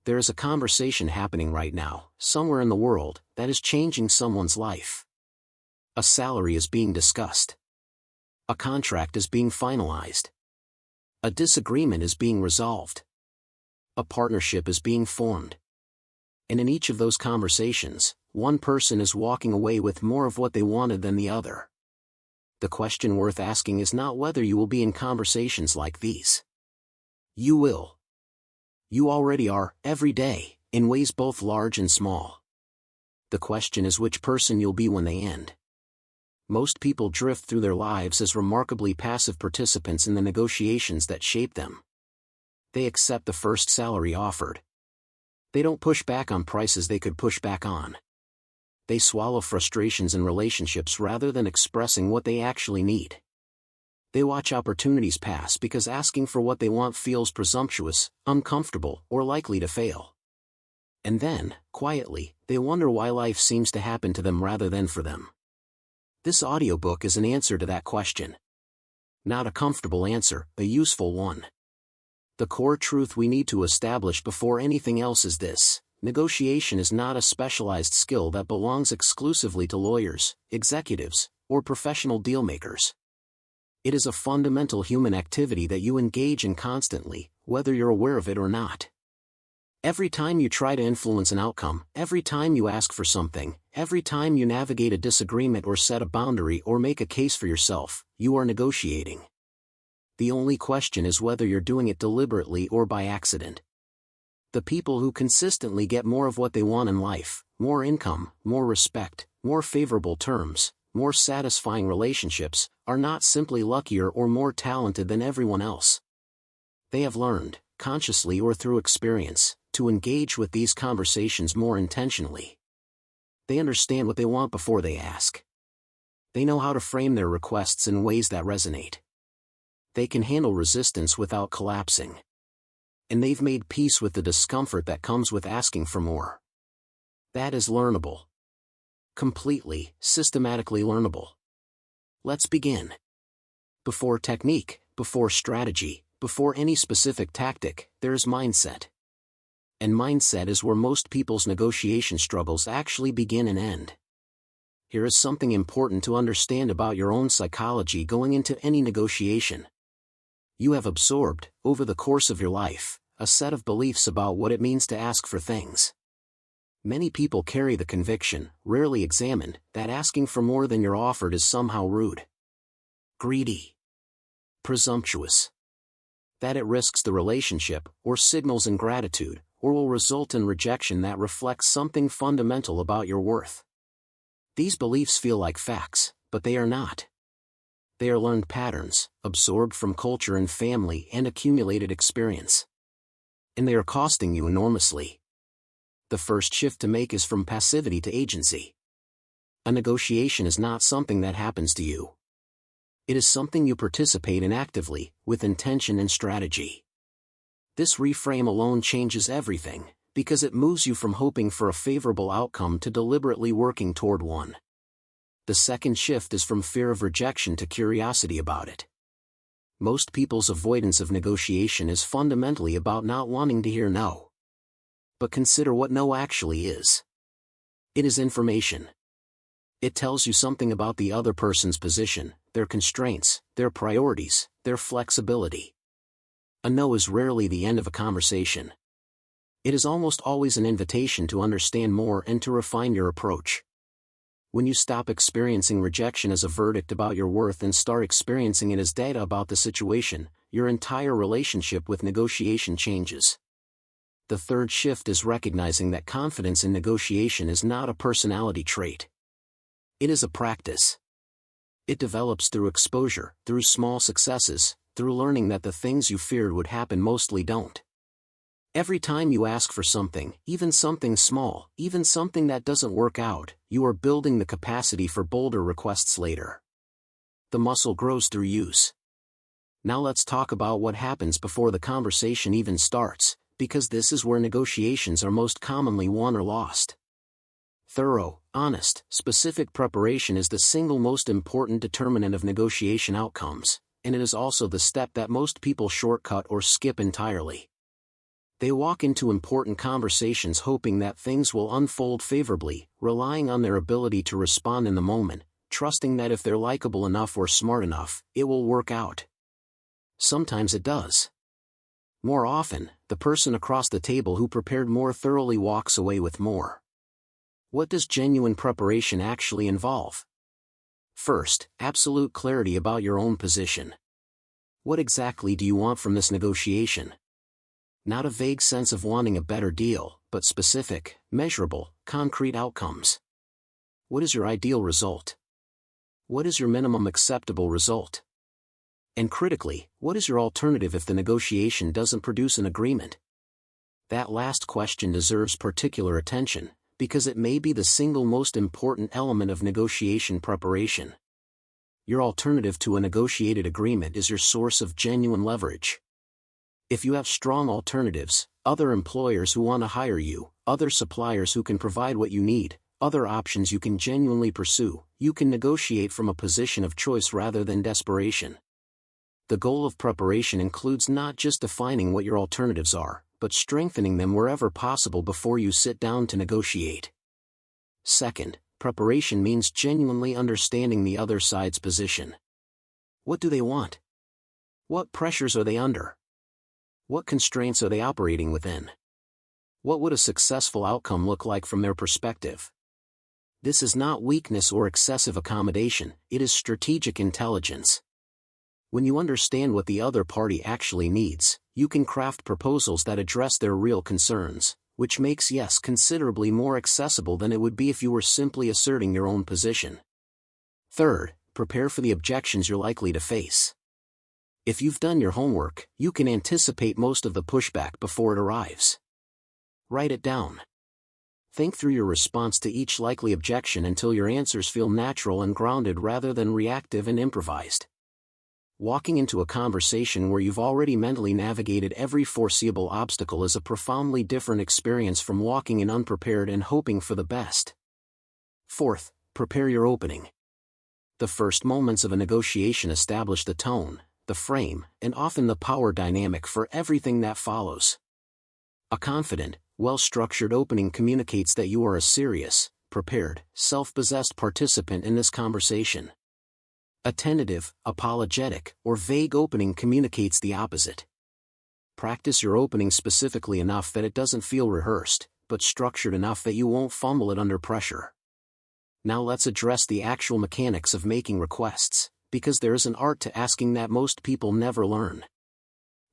There is a conversation happening right now, somewhere in the world, that is changing someone's life. A salary is being discussed. A contract is being finalized. A disagreement is being resolved. A partnership is being formed. And in each of those conversations, one person is walking away with more of what they wanted than the other. The question worth asking is not whether you will be in conversations like these. You will. You already are, every day, in ways both large and small. The question is which person you'll be when they end. Most people drift through their lives as remarkably passive participants in the negotiations that shape them. They accept the first salary offered. They don't push back on prices they could push back on. They swallow frustrations in relationships rather than expressing what they actually need. They watch opportunities pass because asking for what they want feels presumptuous, uncomfortable, or likely to fail. And then, quietly, they wonder why life seems to happen to them rather than for them. This audiobook is an answer to that question. Not a comfortable answer, a useful one. The core truth we need to establish before anything else is this: negotiation is not a specialized skill that belongs exclusively to lawyers, executives, or professional dealmakers. It is a fundamental human activity that you engage in constantly, whether you're aware of it or not. Every time you try to influence an outcome, every time you ask for something, every time you navigate a disagreement or set a boundary or make a case for yourself, you are negotiating. The only question is whether you're doing it deliberately or by accident. The people who consistently get more of what they want in life, more income, more respect, more favorable terms, more satisfying relationships, are not simply luckier or more talented than everyone else. They have learned, consciously or through experience, to engage with these conversations more intentionally. They understand what they want before they ask. They know how to frame their requests in ways that resonate. They can handle resistance without collapsing. And they've made peace with the discomfort that comes with asking for more. That is learnable. Completely, systematically learnable. Let's begin. Before technique, before strategy, before any specific tactic, there is mindset. And mindset is where most people's negotiation struggles actually begin and end. Here is something important to understand about your own psychology going into any negotiation. You have absorbed, over the course of your life, a set of beliefs about what it means to ask for things. Many people carry the conviction, rarely examined, that asking for more than you're offered is somehow rude, greedy, presumptuous. That it risks the relationship, or signals ingratitude, or will result in rejection that reflects something fundamental about your worth. These beliefs feel like facts, but they are not. They are learned patterns, absorbed from culture and family and accumulated experience. And they are costing you enormously. The first shift to make is from passivity to agency. A negotiation is not something that happens to you. It is something you participate in actively, with intention and strategy. This reframe alone changes everything, because it moves you from hoping for a favorable outcome to deliberately working toward one. The second shift is from fear of rejection to curiosity about it. Most people's avoidance of negotiation is fundamentally about not wanting to hear no. But consider what no actually is. It is information. It tells you something about the other person's position, their constraints, their priorities, their flexibility. A no is rarely the end of a conversation. It is almost always an invitation to understand more and to refine your approach. When you stop experiencing rejection as a verdict about your worth and start experiencing it as data about the situation, your entire relationship with negotiation changes. The third shift is recognizing that confidence in negotiation is not a personality trait. It is a practice. It develops through exposure, through small successes, through learning that the things you feared would happen mostly don't. Every time you ask for something, even something small, even something that doesn't work out, you are building the capacity for bolder requests later. The muscle grows through use. Now let's talk about what happens before the conversation even starts, because this is where negotiations are most commonly won or lost. Thorough, honest, specific preparation is the single most important determinant of negotiation outcomes, and it is also the step that most people shortcut or skip entirely. They walk into important conversations hoping that things will unfold favorably, relying on their ability to respond in the moment, trusting that if they're likable enough or smart enough, it will work out. Sometimes it does. More often, the person across the table who prepared more thoroughly walks away with more. What does genuine preparation actually involve? First, absolute clarity about your own position. What exactly do you want from this negotiation? Not a vague sense of wanting a better deal, but specific, measurable, concrete outcomes. What is your ideal result? What is your minimum acceptable result? And critically, what is your alternative if the negotiation doesn't produce an agreement? That last question deserves particular attention, because it may be the single most important element of negotiation preparation. Your alternative to a negotiated agreement is your source of genuine leverage. If you have strong alternatives, other employers who want to hire you, other suppliers who can provide what you need, other options you can genuinely pursue, you can negotiate from a position of choice rather than desperation. The goal of preparation includes not just defining what your alternatives are, but strengthening them wherever possible before you sit down to negotiate. Second, preparation means genuinely understanding the other side's position. What do they want? What pressures are they under? What constraints are they operating within? What would a successful outcome look like from their perspective? This is not weakness or excessive accommodation, it is strategic intelligence. When you understand what the other party actually needs, you can craft proposals that address their real concerns, which makes yes considerably more accessible than it would be if you were simply asserting your own position. Third, prepare for the objections you're likely to face. If you've done your homework, you can anticipate most of the pushback before it arrives. Write it down. Think through your response to each likely objection until your answers feel natural and grounded rather than reactive and improvised. Walking into a conversation where you've already mentally navigated every foreseeable obstacle is a profoundly different experience from walking in unprepared and hoping for the best. Fourth, prepare your opening. The first moments of a negotiation establish the tone, the frame, and often the power dynamic for everything that follows. A confident, well-structured opening communicates that you are a serious, prepared, self-possessed participant in this conversation. A tentative, apologetic, or vague opening communicates the opposite. Practice your opening specifically enough that it doesn't feel rehearsed, but structured enough that you won't fumble it under pressure. Now let's address the actual mechanics of making requests, because there is an art to asking that most people never learn.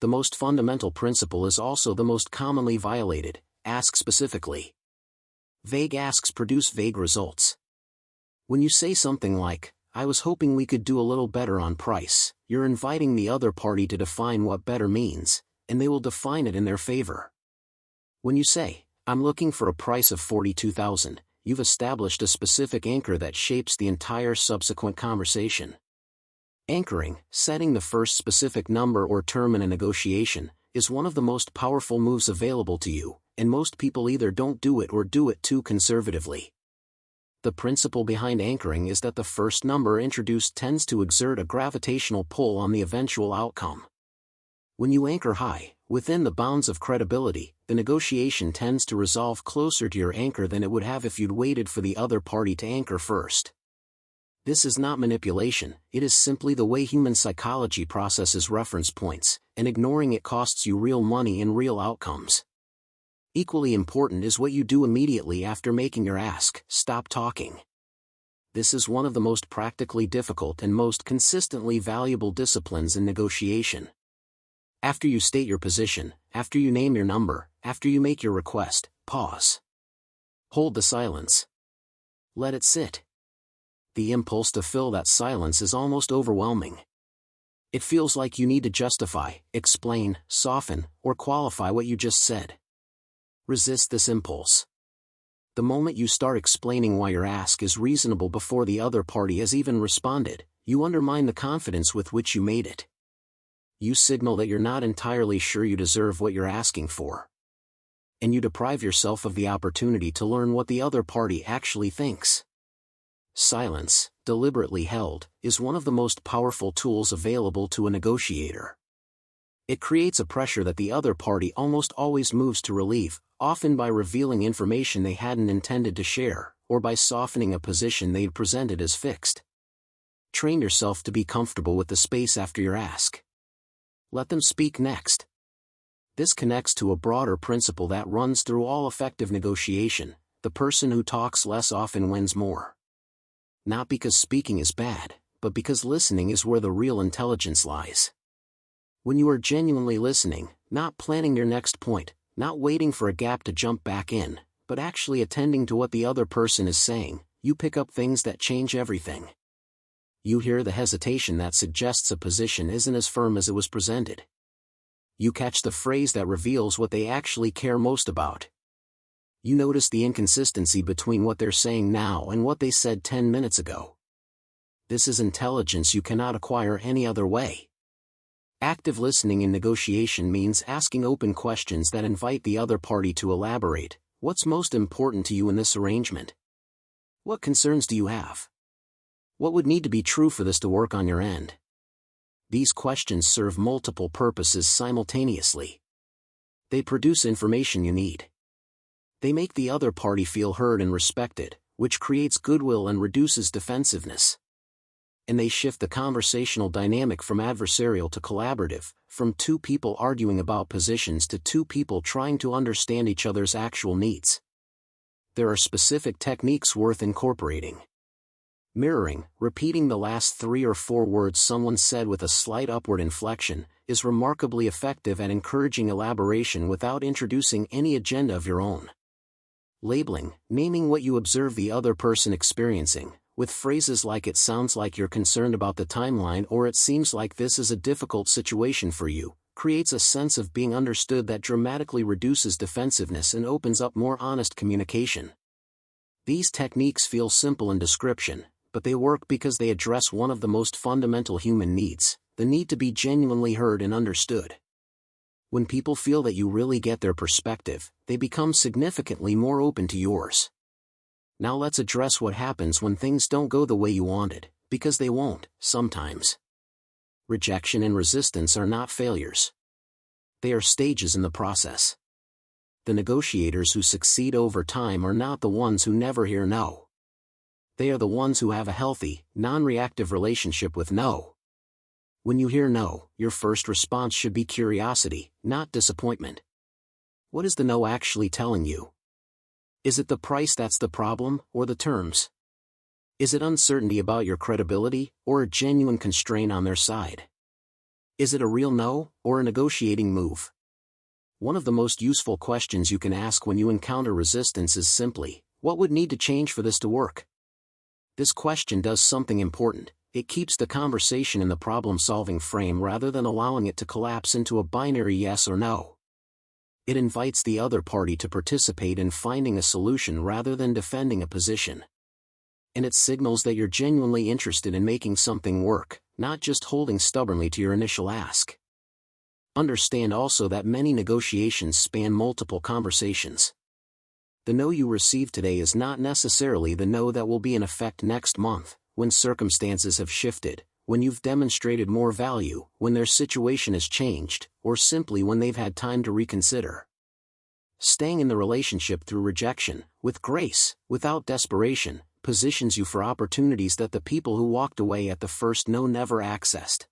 The most fundamental principle is also the most commonly violated: ask specifically. Vague asks produce vague results. When you say something like, "I was hoping we could do a little better on price," you're inviting the other party to define what better means, and they will define it in their favor. When you say, "I'm looking for a price of $42,000, you've established a specific anchor that shapes the entire subsequent conversation. Anchoring, setting the first specific number or term in a negotiation, is one of the most powerful moves available to you, and most people either don't do it or do it too conservatively. The principle behind anchoring is that the first number introduced tends to exert a gravitational pull on the eventual outcome. When you anchor high, within the bounds of credibility, the negotiation tends to resolve closer to your anchor than it would have if you'd waited for the other party to anchor first. This is not manipulation, it is simply the way human psychology processes reference points, and ignoring it costs you real money and real outcomes. Equally important is what you do immediately after making your ask: stop talking. This is one of the most practically difficult and most consistently valuable disciplines in negotiation. After you state your position, after you name your number, after you make your request, pause. Hold the silence. Let it sit. The impulse to fill that silence is almost overwhelming. It feels like you need to justify, explain, soften, or qualify what you just said. Resist this impulse. The moment you start explaining why your ask is reasonable before the other party has even responded, you undermine the confidence with which you made it. You signal that you're not entirely sure you deserve what you're asking for. And you deprive yourself of the opportunity to learn what the other party actually thinks. Silence, deliberately held, is one of the most powerful tools available to a negotiator. It creates a pressure that the other party almost always moves to relieve, often by revealing information they hadn't intended to share, or by softening a position they'd presented as fixed. Train yourself to be comfortable with the space after your ask. Let them speak next. This connects to a broader principle that runs through all effective negotiation: the person who talks less often wins more. Not because speaking is bad, but because listening is where the real intelligence lies. When you are genuinely listening, not planning your next point, not waiting for a gap to jump back in, but actually attending to what the other person is saying, you pick up things that change everything. You hear the hesitation that suggests a position isn't as firm as it was presented. You catch the phrase that reveals what they actually care most about. You notice the inconsistency between what they're saying now and what they said 10 minutes ago. This is intelligence you cannot acquire any other way. Active listening in negotiation means asking open questions that invite the other party to elaborate. What's most important to you in this arrangement? What concerns do you have? What would need to be true for this to work on your end? These questions serve multiple purposes simultaneously. They produce information you need. They make the other party feel heard and respected, which creates goodwill and reduces defensiveness. And they shift the conversational dynamic from adversarial to collaborative, from two people arguing about positions to two people trying to understand each other's actual needs. There are specific techniques worth incorporating. Mirroring, repeating the last 3 or 4 words someone said with a slight upward inflection, is remarkably effective at encouraging elaboration without introducing any agenda of your own. Labeling, naming what you observe the other person experiencing, with phrases like "it sounds like you're concerned about the timeline" or "it seems like this is a difficult situation for you," creates a sense of being understood that dramatically reduces defensiveness and opens up more honest communication. These techniques feel simple in description, but they work because they address one of the most fundamental human needs: the need to be genuinely heard and understood. When people feel that you really get their perspective, they become significantly more open to yours. Now let's address what happens when things don't go the way you wanted, because they won't, sometimes. Rejection and resistance are not failures. They are stages in the process. The negotiators who succeed over time are not the ones who never hear no. They are the ones who have a healthy, non-reactive relationship with no. When you hear no, your first response should be curiosity, not disappointment. What is the no actually telling you? Is it the price that's the problem, or the terms? Is it uncertainty about your credibility, or a genuine constraint on their side? Is it a real no, or a negotiating move? One of the most useful questions you can ask when you encounter resistance is simply, what would need to change for this to work? This question does something important. It keeps the conversation in the problem-solving frame rather than allowing it to collapse into a binary yes or no. It invites the other party to participate in finding a solution rather than defending a position. And it signals that you're genuinely interested in making something work, not just holding stubbornly to your initial ask. Understand also that many negotiations span multiple conversations. The no you receive today is not necessarily the no that will be in effect next month, when circumstances have shifted, when you've demonstrated more value, when their situation has changed, or simply when they've had time to reconsider. Staying in the relationship through rejection, with grace, without desperation, positions you for opportunities that the people who walked away at the first no never accessed.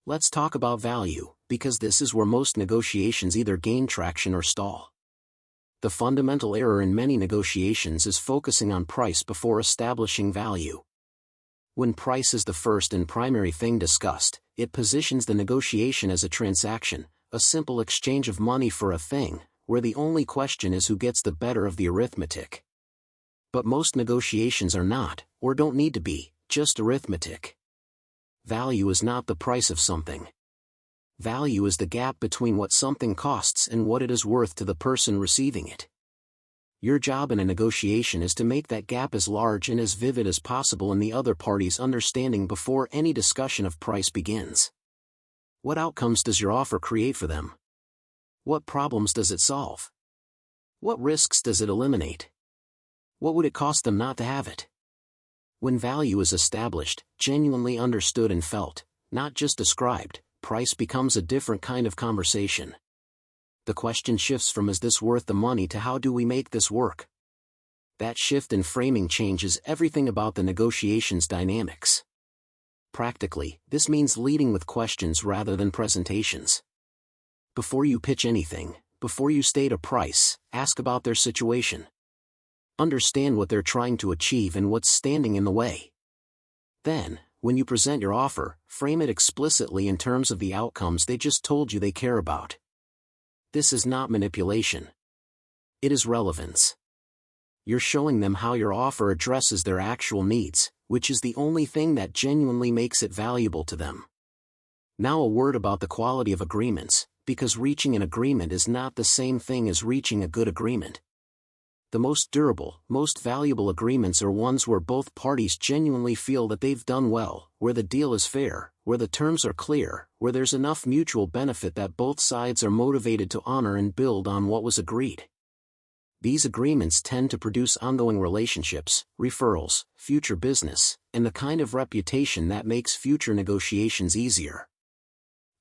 Let's talk about value, because this is where most negotiations either gain traction or stall. The fundamental error in many negotiations is focusing on price before establishing value. When price is the first and primary thing discussed, it positions the negotiation as a transaction, a simple exchange of money for a thing, where the only question is who gets the better of the arithmetic. But most negotiations are not, or don't need to be, just arithmetic. Value is not the price of something. Value is the gap between what something costs and what it is worth to the person receiving it. Your job in a negotiation is to make that gap as large and as vivid as possible in the other party's understanding before any discussion of price begins. What outcomes does your offer create for them? What problems does it solve? What risks does it eliminate? What would it cost them not to have it? When value is established, genuinely understood and felt, not just described, price becomes a different kind of conversation. The question shifts from "is this worth the money" to "how do we make this work?" That shift in framing changes everything about the negotiations dynamics. Practically, this means leading with questions rather than presentations. Before you pitch anything, before you state a price, ask about their situation. Understand what they're trying to achieve and what's standing in the way. Then, when you present your offer, frame it explicitly in terms of the outcomes they just told you they care about. This is not manipulation. It is relevance. You're showing them how your offer addresses their actual needs, which is the only thing that genuinely makes it valuable to them. Now a word about the quality of agreements, because reaching an agreement is not the same thing as reaching a good agreement. The most durable, most valuable agreements are ones where both parties genuinely feel that they've done well, where the deal is fair, where the terms are clear, where there's enough mutual benefit that both sides are motivated to honor and build on what was agreed. These agreements tend to produce ongoing relationships, referrals, future business, and the kind of reputation that makes future negotiations easier.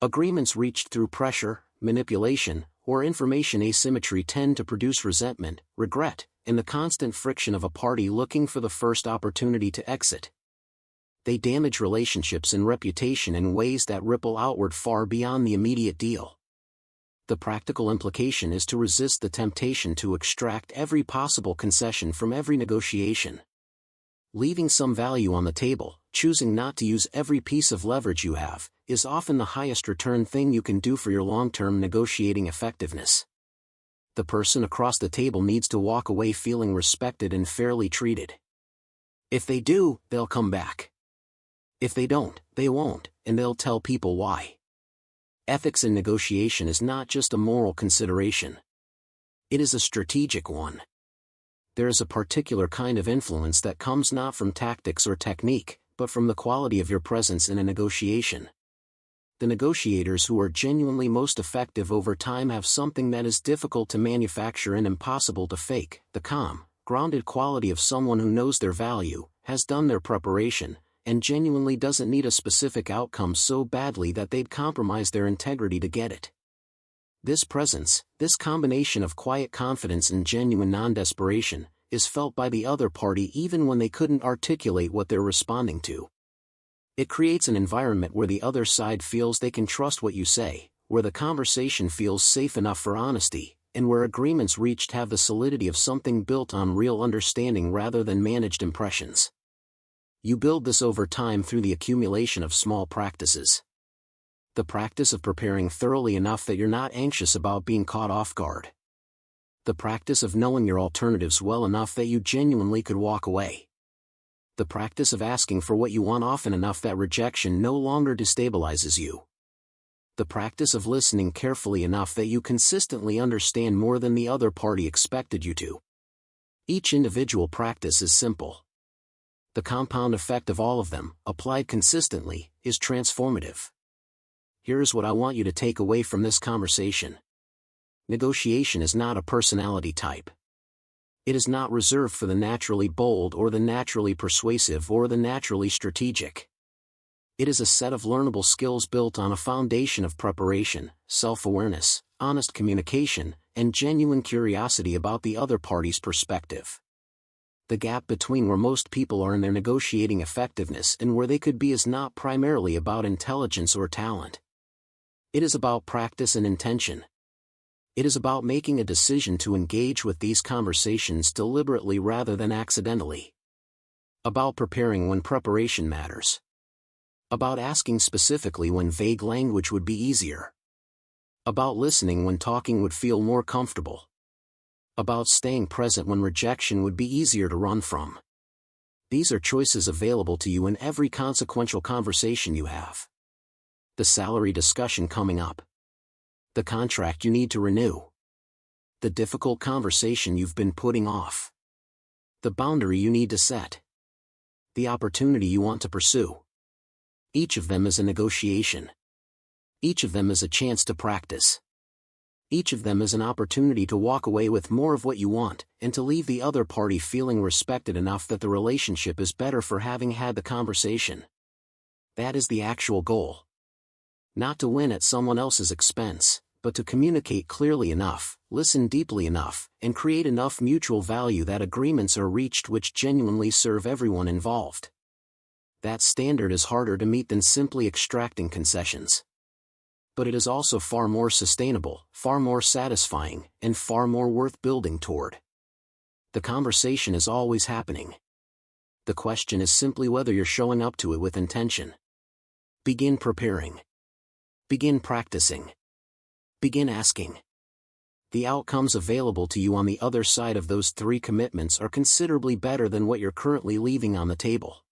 Agreements reached through pressure, manipulation, or information asymmetry tend to produce resentment, regret, and the constant friction of a party looking for the first opportunity to exit. They damage relationships and reputation in ways that ripple outward far beyond the immediate deal. The practical implication is to resist the temptation to extract every possible concession from every negotiation. Leaving some value on the table, choosing not to use every piece of leverage you have, is often the highest return thing you can do for your long-term negotiating effectiveness. The person across the table needs to walk away feeling respected and fairly treated. If they do, they'll come back. If they don't, they won't, and they'll tell people why. Ethics in negotiation is not just a moral consideration. It is a strategic one. There is a particular kind of influence that comes not from tactics or technique, but from the quality of your presence in a negotiation. The negotiators who are genuinely most effective over time have something that is difficult to manufacture and impossible to fake: the calm, grounded quality of someone who knows their value, has done their preparation, and genuinely doesn't need a specific outcome so badly that they'd compromise their integrity to get it. This presence, this combination of quiet confidence and genuine non-desperation, is felt by the other party even when they couldn't articulate what they're responding to. It creates an environment where the other side feels they can trust what you say, where the conversation feels safe enough for honesty, and where agreements reached have the solidity of something built on real understanding rather than managed impressions. You build this over time through the accumulation of small practices. The practice of preparing thoroughly enough that you're not anxious about being caught off guard. The practice of knowing your alternatives well enough that you genuinely could walk away. The practice of asking for what you want often enough that rejection no longer destabilizes you. The practice of listening carefully enough that you consistently understand more than the other party expected you to. Each individual practice is simple. The compound effect of all of them, applied consistently, is transformative. Here's what I want you to take away from this conversation. Negotiation is not a personality type. It is not reserved for the naturally bold or the naturally persuasive or the naturally strategic. It is a set of learnable skills built on a foundation of preparation, self-awareness, honest communication, and genuine curiosity about the other party's perspective. The gap between where most people are in their negotiating effectiveness and where they could be is not primarily about intelligence or talent. It is about practice and intention. It is about making a decision to engage with these conversations deliberately rather than accidentally. About preparing when preparation matters. About asking specifically when vague language would be easier. About listening when talking would feel more comfortable. About staying present when rejection would be easier to run from. These are choices available to you in every consequential conversation you have. The salary discussion coming up. The contract you need to renew. The difficult conversation you've been putting off. The boundary you need to set. The opportunity you want to pursue. Each of them is a negotiation. Each of them is a chance to practice. Each of them is an opportunity to walk away with more of what you want, and to leave the other party feeling respected enough that the relationship is better for having had the conversation. That is the actual goal. Not to win at someone else's expense, but to communicate clearly enough, listen deeply enough, and create enough mutual value that agreements are reached which genuinely serve everyone involved. That standard is harder to meet than simply extracting concessions. But it is also far more sustainable, far more satisfying, and far more worth building toward. The conversation is always happening. The question is simply whether you're showing up to it with intention. Begin preparing. Begin practicing. Begin asking. The outcomes available to you on the other side of those 3 commitments are considerably better than what you're currently leaving on the table.